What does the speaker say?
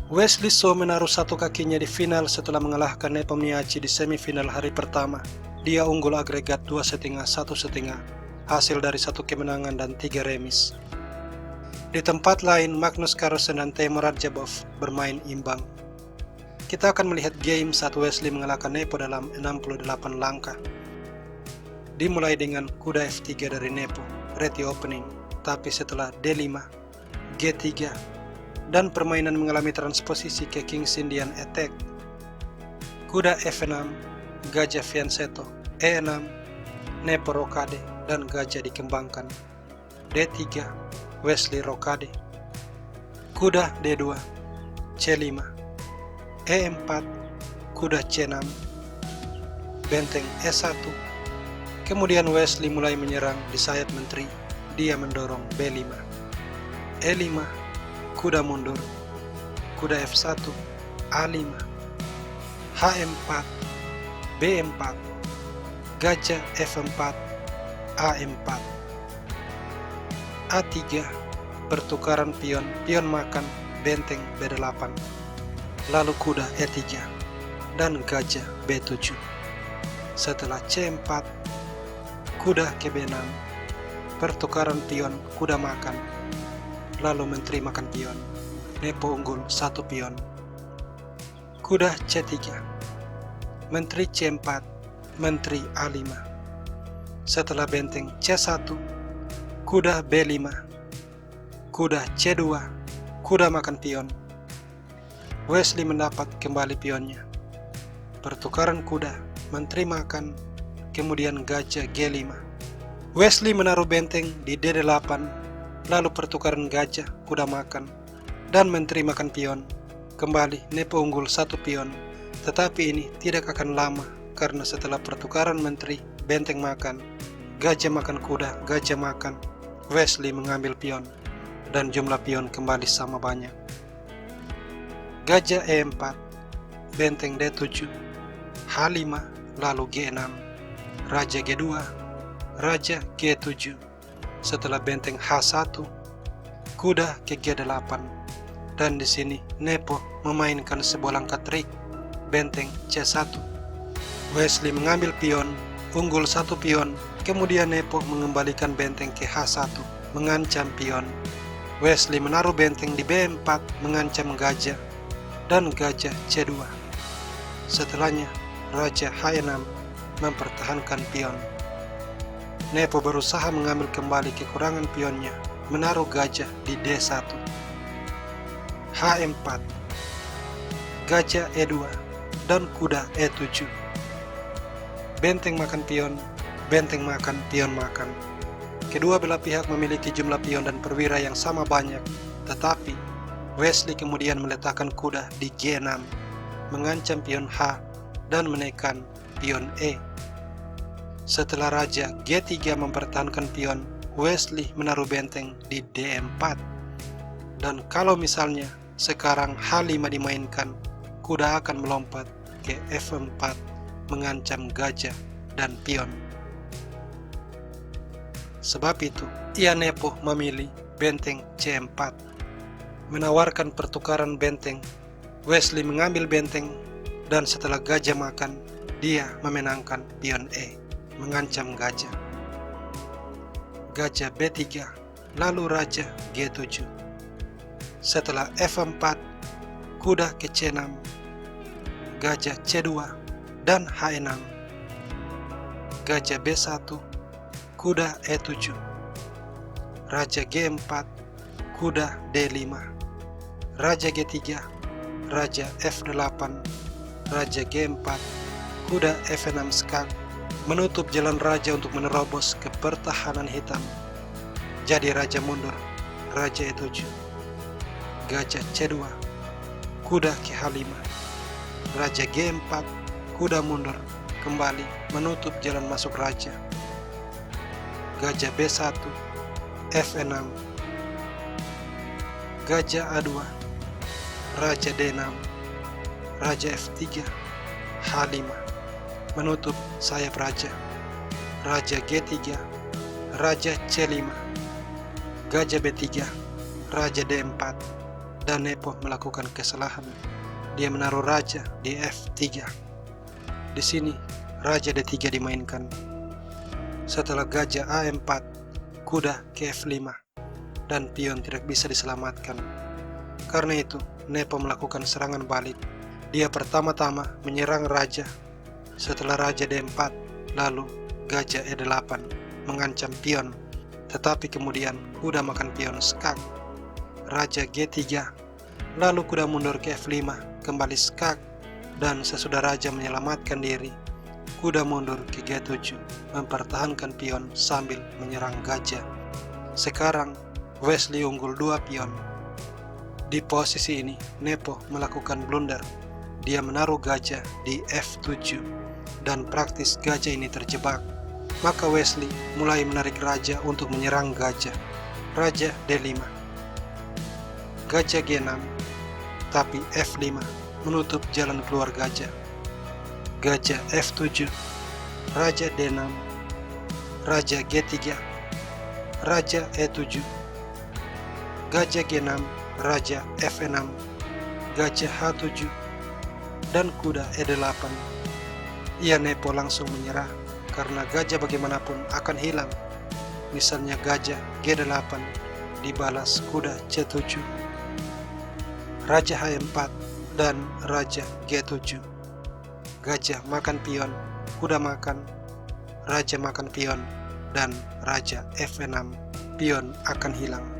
Wesley So menaruh satu kakinya di final setelah mengalahkan Nepomniachtchi di semifinal hari pertama. Dia unggul agregat 2,5, 1,5, hasil dari 1 kemenangan dan 3 remis. Di tempat lain, Magnus Carlsen dan Teimur Radjabov bermain imbang. Kita akan melihat game saat Wesley mengalahkan Nepo dalam 68 langkah. Dimulai dengan kuda F3 dari Nepo, ready opening, tapi setelah D5, G3, dan permainan mengalami transposisi ke King's Indian Attack. Kuda F6, gajah fianchetto, E6, Nepo rokade, dan gajah dikembangkan. D3, Wesley rokade. Kuda D2, C5, E4, kuda C6, benteng E1. Kemudian Wesley mulai menyerang di sayap menteri. Dia mendorong B5, E5, kuda mundur, kuda F1, A5, H4, B4, gajah F4, A4, A3, pertukaran pion, pion makan, benteng B8, lalu kuda E3, dan gajah B7. Setelah C4, kuda ke B6, pertukaran pion, kuda makan, lalu menteri makan pion. Nepo unggul 1 pion. Kuda C3, menteri C4, menteri A5. Setelah benteng C1, kuda B5, kuda C2, kuda makan pion. Wesley mendapat kembali pionnya. Pertukaran kuda, menteri makan, kemudian gajah G5. Wesley menaruh benteng di D8, lalu pertukaran gajah, kuda makan, dan menteri makan pion. Kembali Nepo unggul 1 pion, tetapi ini tidak akan lama karena setelah pertukaran menteri, benteng makan, gajah makan kuda, gajah makan, Wesley mengambil pion, dan jumlah pion kembali sama banyak. Gajah E4, benteng D7, H5, lalu G6, raja G2, raja G7. Setelah benteng H1, kuda ke G8, dan di sini Nepo memainkan sebuah langkah trik, benteng C1. Wesley mengambil pion, unggul 1 pion, kemudian Nepo mengembalikan benteng ke H1, mengancam pion. Wesley menaruh benteng di B4, mengancam gajah, dan gajah C2. Setelahnya, raja H6 mempertahankan pion. Nepo berusaha mengambil kembali kekurangan pionnya, menaruh gajah di D1. H4, gajah E2, dan kuda E7. Benteng makan pion, benteng makan, pion makan. Kedua belah pihak memiliki jumlah pion dan perwira yang sama banyak, tetapi Wesley kemudian meletakkan kuda di G6, mengancam pion H dan menekan pion E. Setelah raja G3 mempertahankan pion, Wesley menaruh benteng di D4. Dan kalau misalnya sekarang H5 dimainkan, kuda akan melompat ke F4, mengancam gajah dan pion. Sebab itu, Nepo memilih benteng C4, menawarkan pertukaran benteng. Wesley mengambil benteng, dan setelah gajah makan, dia memenangkan pion E, mengancam gajah. Gajah B3, lalu raja G7. Setelah F4, kuda ke C6, gajah C2, dan H6. Gajah B1, kuda E7. Raja G4, kuda D5. Raja G3, raja F8, raja G4, kuda F6 skak, menutup jalan raja untuk menerobos ke pertahanan hitam. Jadi raja mundur, raja E7, gajah C2, kuda ke H5, raja G4, kuda mundur, kembali menutup jalan masuk raja. Gajah B1, F6, gajah A2, raja D6, raja F3, H5, menutup sayap raja. Raja G3, raja C5, gajah B3, raja D4, dan Nepo melakukan kesalahan. Dia menaruh raja di F3. Di sini raja D3 dimainkan. Setelah gajah A4, kuda ke F5 dan pion tidak bisa diselamatkan. Karena itu Nepo melakukan serangan balik. Dia pertama-tama menyerang raja. Setelah raja D4, lalu gajah E8 mengancam pion, tetapi kemudian kuda makan pion skak. Raja G3, lalu kuda mundur ke F5, kembali skak, dan sesudah raja menyelamatkan diri, kuda mundur ke G7, mempertahankan pion sambil menyerang gajah. Sekarang Wesley unggul 2 pion. Di posisi ini Nepo melakukan blunder. Dia menaruh gajah di F7 dan praktis gajah ini terjebak. Maka Wesley mulai menarik raja untuk menyerang gajah. Raja D5, gajah G6, tapi F5 menutup jalan keluar gajah. Gajah F7, raja D6, raja G3, raja E7, gajah G6, raja F6, gajah H7, dan kuda E8. Ia Nepo langsung menyerah karena gajah bagaimanapun akan hilang. Misalnya gajah G8 dibalas kuda C7, raja H4, dan raja G7. Gajah makan pion, kuda makan, raja makan pion, dan raja F6. Pion akan hilang.